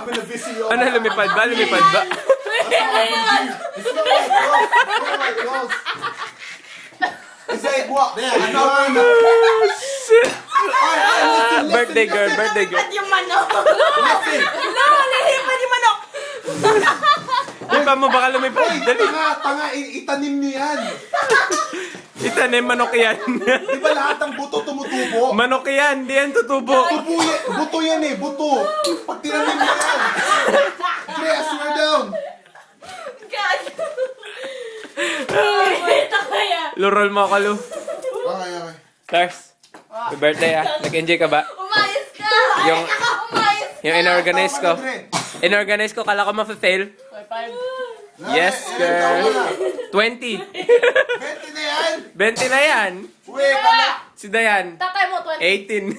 I'm gonna visit you. Ano, lumipad ba? Lumipad ba? It's not my clothes. It's not my clothes. It's like what? There, I'm not wearing that. Shit! Listen, Birthday girl, listen. birthday girl. Lilipad yung manok. Listen. No, lilipad yung manok. Di ba mo baka lumipad? Ay, Dali. tanga, itanim niyo yan. Itanim, manok yan. Di ba lahat ng buto tumutubo? Manok yan, di yan tutubo. Buto yan eh, buto. Pag tinanim niyo yan. Dre, swear down. God. Ito kaya. Lurol mo ako, Lu. Okay. Lars, happy birthday ah. Nag-enjoy ka ba? Umayos ka. Yung- Umayos. Yung inorganize ko. Dre. Inorganize ko, kala ko ma-fail. Yes, Eh, girl. tama na. 20. 20 na yan. 20 na yan. Wait, ano? Si Dayan, Tatay mo, 20. 18.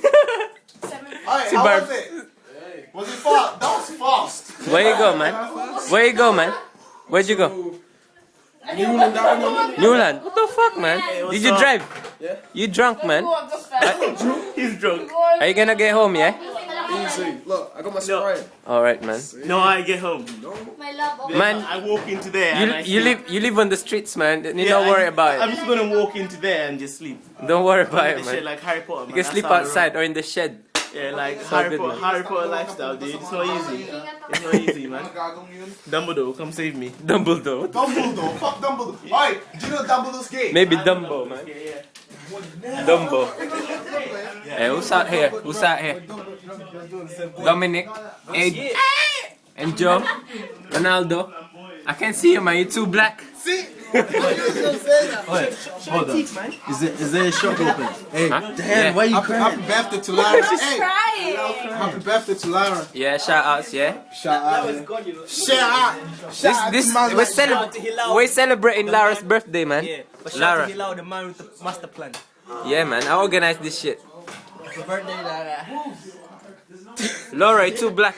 Ay, Si how Barb. was it? Was it fast? That was fast. Where you go, man? Where you go, man? Where'd you go? Newland. What the fuck, man? Did you drive? You drunk, man? He's drunk. Are you gonna get home, yeah? Easy. Look, I got my Sprite. Alright, man. No, I get home. My love. Man, I walk into there and I you sleep. live on the streets, man. You Yeah, don't worry about I'm it. just gonna walk into there and just sleep. Don't worry about it, That shit man. like Harry Potter. You can sleep outside or in the shed. Yeah, like So good, man. Harry Potter lifestyle, dude. It's not easy. It's not easy, man. Gagong yun. Dumbledore, come save me. Dumbledore. Dumbledore. Fuck Dumbledore. Ay, do you know Dumbledore's gay? Maybe Dumbo, man. Yeah, yeah. Dumbo. Hey, who's out here? Who's out here? Dominic, Ed, and Joe, Ronaldo. I can't see you, man. You're too black. See? Hold on. Is there a shop open? Hey, Huh? Dan, Yeah. why you Happy crying? birthday to Lara. Hey, Crying. happy birthday to Lara. Yeah, shout outs, yeah. Shout out. Shout out. We're celebrating Lara's birthday, man. But shout Lara. to Hilal, the man with the master plan. Yeah, man. I organized this shit. Happy birthday, Lara. Laura, you're too black.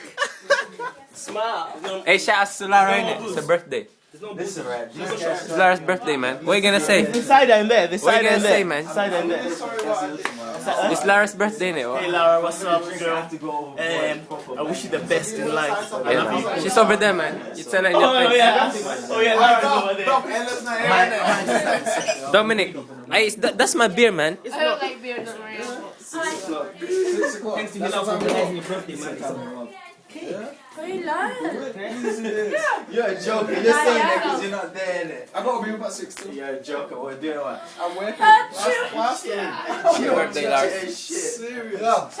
Smile. Hey, shout outs to Lara, innit? It's her birthday. It's Lara's birthday, man. What are you gonna say? This side and there. This What side you and gonna say, there. man? Side and there. It's Lara's birthday, innit? Hey Laura, what's up, girl? I wish you the best in life. I Yeah, love you. man. She's over there, man. You tell her in your Oh face. yeah. Oh yeah, Laura's over there. Dom, Ella's not here. Dominic, hey, that's my beer, man. I don't like beer, don't worry. Thanks to Hilal for organizing your birthday, man. Ay, lan. You're a joker. You're saying that because you're not there, innit? I gotta be about 16. You're a joker. What doing what? I'm working. Happy birthday, Lars. Shit. Serious.